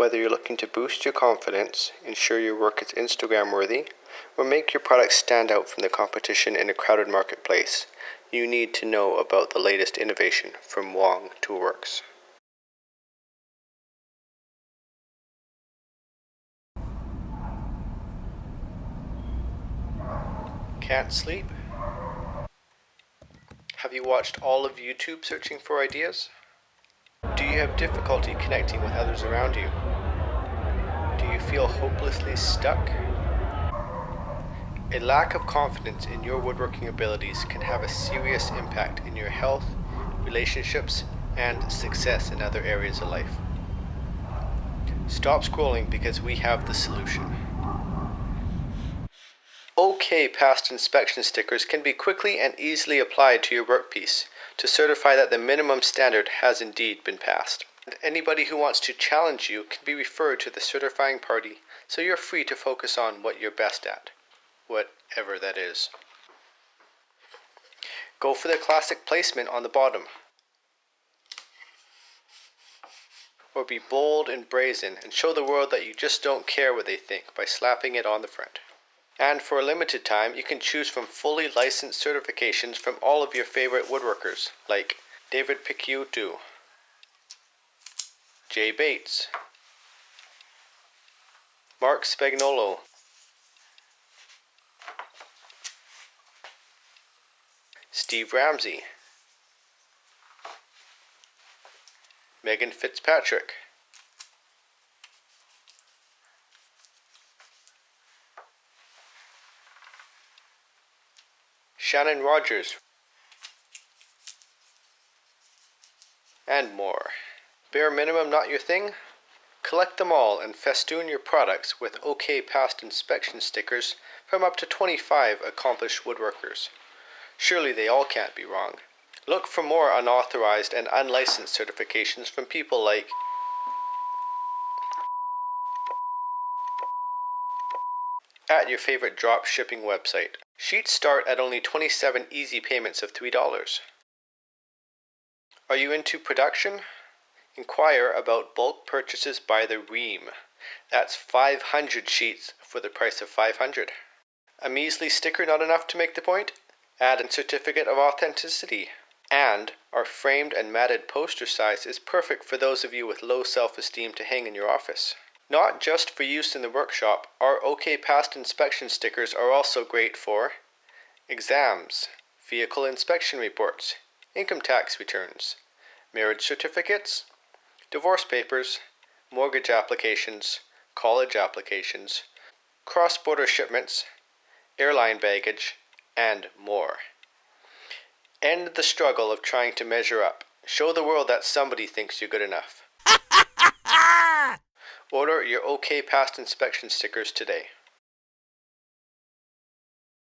Whether you're looking to boost your confidence, ensure your work is Instagram worthy, or make your product stand out from the competition in a crowded marketplace, you need to know about the latest innovation from Wong Toolworks. Can't sleep? Have you watched all of YouTube searching for ideas? Do you have difficulty connecting with others around you? Do you feel hopelessly stuck? A lack of confidence in your woodworking abilities can have a serious impact in your health, relationships, and success in other areas of life. Stop scrolling because we have the solution. OK Past Inspection stickers can be quickly and easily applied to your workpiece to certify that the minimum standard has indeed been passed. And anybody who wants to challenge you can be referred to the certifying party, so you're free to focus on what you're best at, whatever that is. Go for the classic placement on the bottom, or be bold and brazen and show the world that you just don't care what they think by slapping it on the front. And for a limited time, you can choose from fully licensed certifications from all of your favorite woodworkers, like David Picciuto, Jay Bates, Mark Spagnolo, Steve Ramsey, Megan Fitzpatrick, Shannon Rogers, and more. Bare minimum not your thing? Collect them all and festoon your products with OK Past Inspection stickers from up to 25 accomplished woodworkers. Surely they all can't be wrong. Look for more unauthorized and unlicensed certifications from people like at your favorite drop shipping website. Sheets start at only 27 easy payments of $3. Are you into production? Inquire about bulk purchases by the ream. That's 500 sheets for the price of 500. A measly sticker not enough to make the point? Add a certificate of authenticity. And our framed and matted poster size is perfect for those of you with low self-esteem to hang in your office. Not just for use in the workshop, our OK Past Inspection stickers are also great for exams, vehicle inspection reports, income tax returns, marriage certificates, divorce papers, mortgage applications, college applications, cross-border shipments, airline baggage, and more. End the struggle of trying to measure up. Show the world that somebody thinks you're good enough. Order your OK Past Inspection stickers today.